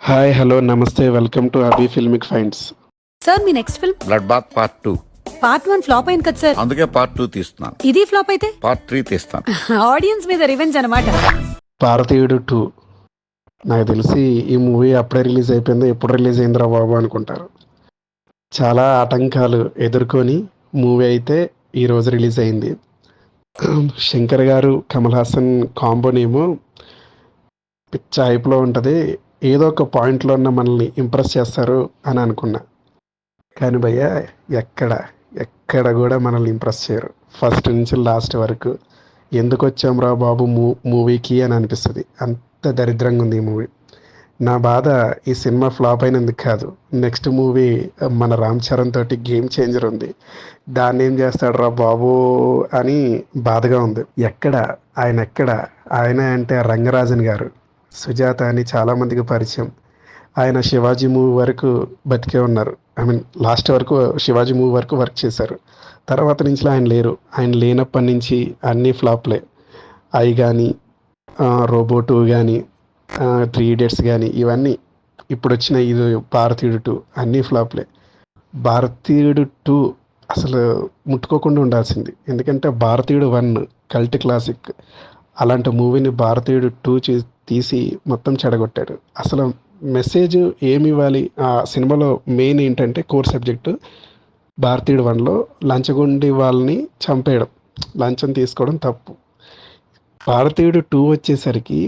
Hi hello నమస్తే welcome to Abhi filmic finds. Sir మీ next film blood bath part 2. Part 1 flop అయింది కదా sir. అందుకే పార్ట్ 2 తీస్తున్నాను. ఇది ఫ్లాప్ అయితే పార్ట్ 3 తీస్తాను. ఆడియన్స్ మీద రివెంజ్ అన్నమాట. భారతీయుడు 2 నాకు తెలిసి ఈ మూవీ అప్పుడే రిలీజ్ అయిపోయిందో ఎప్పుడు రిలీజ్ అయిందిరా బాబు అనుకుంటారు. చాలా ఆటంకాలు ఎదుర్కొని మూవీ అయితే ఈరోజు రిలీజ్ అయింది. శంకర్ గారు కమల్ హాసన్ కాంబోనేమో పిచ్చ హైప్లో ఉంటుంది. ఏదో ఒక పాయింట్లో ఉన్న మనల్ని ఇంప్రెస్ చేస్తారు అని అనుకున్నా, కానీ భయ్య ఎక్కడ కూడా మనల్ని ఇంప్రెస్ చేయరు. ఫస్ట్ నుంచి లాస్ట్ వరకు ఎందుకు వచ్చాంరా బాబు మూవీకి అని అనిపిస్తుంది. అంత దరిద్రంగా ఉంది ఈ మూవీ. నా బాధ ఈ సినిమా ఫ్లాప్ అయినందుకు కాదు, నెక్స్ట్ మూవీ మన రామ్ చరణ్ తోటి గేమ్ చేంజర్ ఉంది, దాన్ని ఏం చేస్తాడు రా బాబు అని బాధగా ఉంది. ఆయన అంటే రంగరాజన్ గారు, సుజాత అని చాలామందికి పరిచయం. ఆయన శివాజీ మూవీ వరకు బతికే ఉన్నారు. లాస్ట్ వరకు శివాజీ మూవీ వరకు వర్క్ చేశారు. తర్వాత నుంచి ఆయన లేరు. ఆయన లేనప్పటి నుంచి అన్నీ ఫ్లాప్లే. ఐ కానీ, రోబో 2 కానీ, 3 ఇడియట్స్ కానీ, ఇవన్నీ ఇప్పుడు వచ్చిన ఇది భారతీయుడు 2 అన్నీ ఫ్లాప్లే. భారతీయుడు 2 అసలు ముట్టుకోకుండా ఉండాల్సింది, ఎందుకంటే భారతీయుడు 1 కల్ట్ క్లాసిక్. అలాంటి మూవీని భారతీయుడు 2 తీసి మొత్తం చెడగొట్టాడు. అసలు మెసేజ్ ఏమి ఇవ్వాలి ఆ సినిమాలో? మెయిన్ ఏంటంటే కోర్ సబ్జెక్టు భారతీయుడు 1లో లంచగొండి వాళ్ళని చంపేయడం, లంచం తీసుకోవడం తప్పు. భారతీయుడు 2 వచ్చేసరికి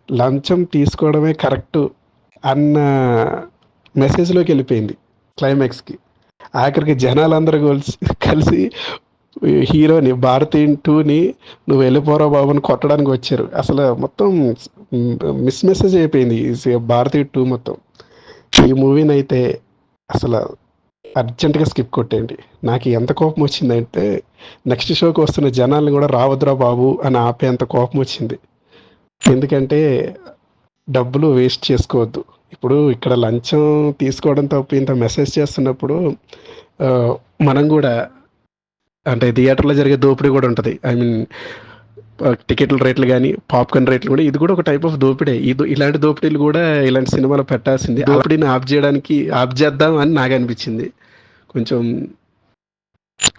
లంచం తీసుకోవడమే కరెక్టు అన్న మెసేజ్లోకి వెళ్ళిపోయింది. క్లైమాక్స్కి ఆఖరికి జనాలందరూ కలిసి హీరోని భారతీయుడు 2ని నువ్వు వెళ్ళిపోరా బాబుని కొట్టడానికి వచ్చారు. అసలు మొత్తం మిస్ మెసేజ్ అయిపోయింది భారతీయుడు 2 మొత్తం. ఈ మూవీని అయితే అసలు అర్జెంటుగా స్కిప్ కొట్టేయండి. నాకు ఎంత కోపం వచ్చిందంటే నెక్స్ట్ షోకి వస్తున్న జనాల్ని కూడా రావద్దురా బాబు అని ఆపేంత కోపం వచ్చింది. ఎందుకంటే డబ్బులు వేస్ట్ చేసుకోవద్దు. ఇప్పుడు ఇక్కడ లంచం తీసుకోవడం తప్పు ఇంత మెసేజ్ చేస్తున్నప్పుడు మనం కూడా అంటే థియేటర్లో జరిగే దోపిడీ కూడా ఉంటుంది. టికెట్ల రేట్లు కానీ, పాప్కార్న్ రేట్లు కూడా, ఇది కూడా ఒక టైప్ ఆఫ్ దోపిడే. ఇలాంటి దోపిడీలు కూడా ఇలాంటి సినిమాలో పెట్టాల్సింది. దోపిడీని ఆఫ్ చేద్దాం అని నాకు అనిపించింది.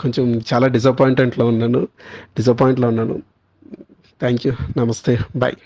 కొంచెం చాలా డిసప్పాయింట్లో ఉన్నాను. థ్యాంక్ యూ, నమస్తే, బాయ్.